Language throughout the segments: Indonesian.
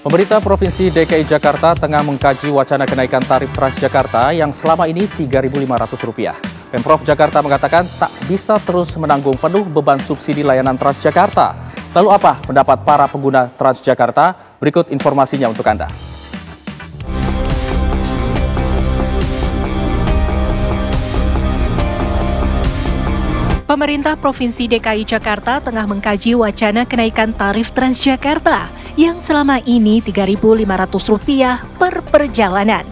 Pemerintah Provinsi DKI Jakarta tengah mengkaji wacana kenaikan tarif Transjakarta yang selama ini Rp3.500. Pemprov Jakarta mengatakan tak bisa terus menanggung penuh beban subsidi layanan Transjakarta. Lalu apa pendapat para pengguna Transjakarta? Berikut informasinya untuk Anda. Pemerintah Provinsi DKI Jakarta tengah mengkaji wacana kenaikan tarif Transjakarta yang selama ini Rp3.500 per perjalanan.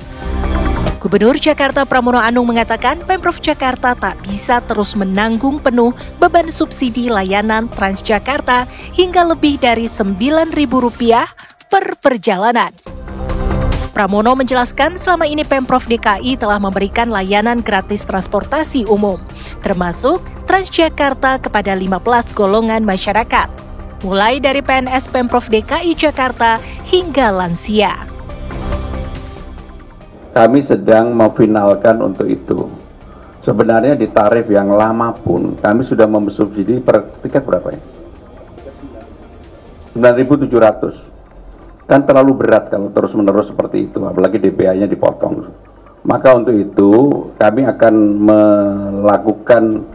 Gubernur Jakarta Pramono Anung mengatakan Pemprov Jakarta tak bisa terus menanggung penuh beban subsidi layanan Transjakarta hingga lebih dari Rp9.000 per perjalanan. Pramono menjelaskan selama ini Pemprov DKI telah memberikan layanan gratis transportasi umum, termasuk Transjakarta kepada 15 golongan masyarakat, mulai dari PNS Pemprov DKI Jakarta hingga lansia. Kami sedang memfinalkan untuk itu. Sebenarnya di tarif yang lama pun kami sudah mensubsidi per tiket berapa ya? 9.700. Kan terlalu berat kalau terus-menerus seperti itu, apalagi DPA-nya dipotong. Maka untuk itu kami akan melakukan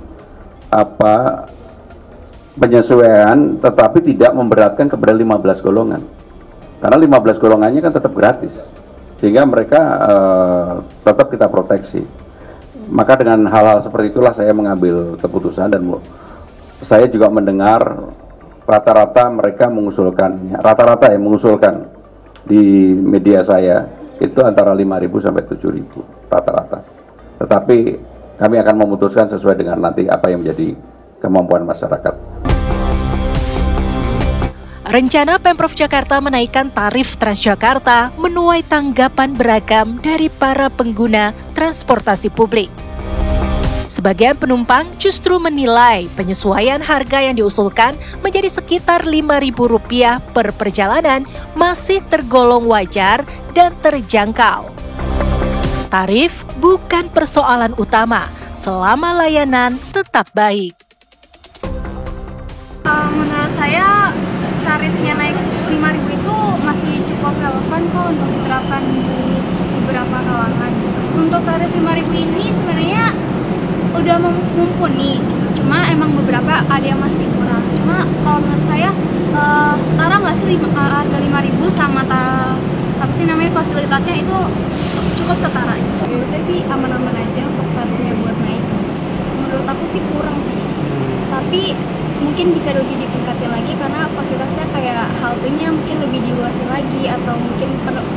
penyesuaian, tetapi tidak memberatkan kepada 15 golongan. Karena 15 golongannya kan tetap gratis, sehingga mereka tetap kita proteksi. Maka dengan hal-hal seperti itulah saya mengambil keputusan, dan saya juga mendengar rata-rata mereka mengusulkan di media saya itu antara 5.000 sampai 7.000 rata-rata. Tetapi kami akan memutuskan sesuai dengan nanti apa yang menjadi kemampuan masyarakat. Rencana Pemprov Jakarta menaikkan tarif Transjakarta menuai tanggapan beragam dari para pengguna transportasi publik. Sebagian penumpang justru menilai penyesuaian harga yang diusulkan menjadi sekitar Rp5.000 per perjalanan masih tergolong wajar dan terjangkau. Tarif bukan persoalan utama selama layanan tetap baik. Menurut saya tarifnya naik 5.000 itu masih cukup relevan kok untuk diterapkan di beberapa kalangan. Untuk tarif 5.000 ini sebenarnya udah mumpuni, cuma emang beberapa ada yang masih kurang. Cuma kalau menurut saya sekarang nggak sih harga 5.000 sama fasilitasnya itu cukup setara. Menurut saya sih aman-aman aja untuk tarifnya buat naik. Menurut aku sih kurang sih, tapi mungkin bisa lebih ditingkatin lagi karena fasilitasnya kayak haltenya mungkin lebih diluasin lagi, atau mungkin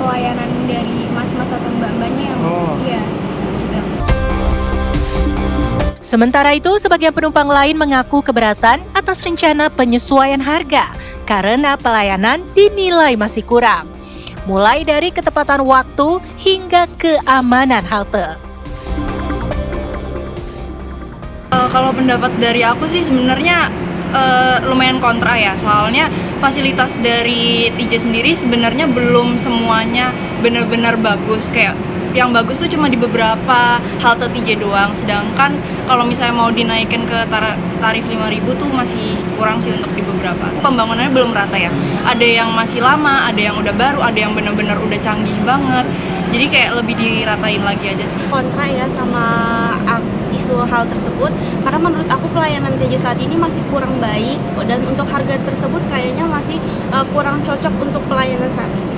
pelayanan dari mas-mas atau mbak-mbaknya yang gitu. Sementara itu, sebagian penumpang lain mengaku keberatan atas rencana penyesuaian harga karena pelayanan dinilai masih kurang, mulai dari ketepatan waktu hingga keamanan halte. Kalau pendapat dari aku sih sebenarnya lumayan kontra ya, soalnya fasilitas dari TJ sendiri sebenarnya belum semuanya benar-benar bagus. Kayak yang bagus tuh cuma di beberapa halte TJ doang, sedangkan kalau misalnya mau dinaikin ke tarif 5.000 tuh masih kurang sih untuk di beberapa. Pembangunannya belum rata ya, ada yang masih lama, ada yang udah baru, ada yang benar-benar udah canggih banget, jadi kayak lebih diratain lagi aja sih. Kontra ya sama isu hal tersebut, karena menurut aku pelayanan TJ saat ini masih kurang baik, dan untuk harga tersebut kayaknya masih kurang cocok untuk pelayanan saat ini.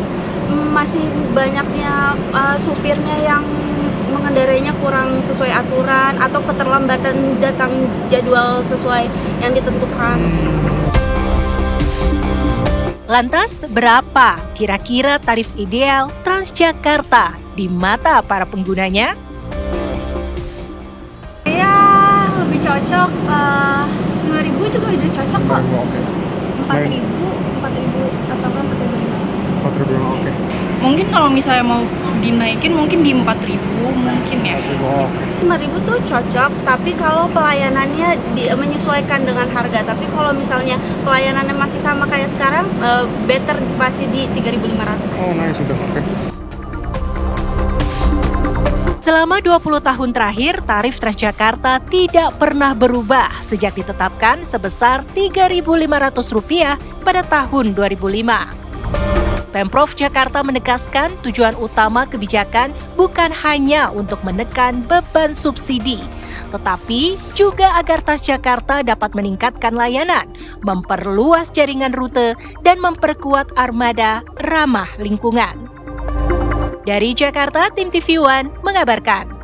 Masih banyaknya supirnya yang mengendarainya kurang sesuai aturan atau keterlambatan datang jadwal sesuai yang ditentukan. Lantas, berapa kira-kira tarif ideal Transjakarta di mata para penggunanya? Saya lebih cocok 5.000 juga udah cocok kok. 4.000 atau 4.500. Oke. Mungkin kalau misalnya mau dinaikin mungkin di 4.000 mungkin ya. 5.000 tuh cocok, tapi kalau pelayanannya menyesuaikan dengan harga. Tapi kalau misalnya pelayanannya masih sama kayak sekarang, better masih di 3.500. Oh, nice itu. Oke. Selama 20 tahun terakhir, tarif Transjakarta tidak pernah berubah sejak ditetapkan sebesar Rp3.500 pada tahun 2005. Pemprov Jakarta menegaskan tujuan utama kebijakan bukan hanya untuk menekan beban subsidi, tetapi juga agar Transjakarta dapat meningkatkan layanan, memperluas jaringan rute, dan memperkuat armada ramah lingkungan. Dari Jakarta, Tim TV One mengabarkan.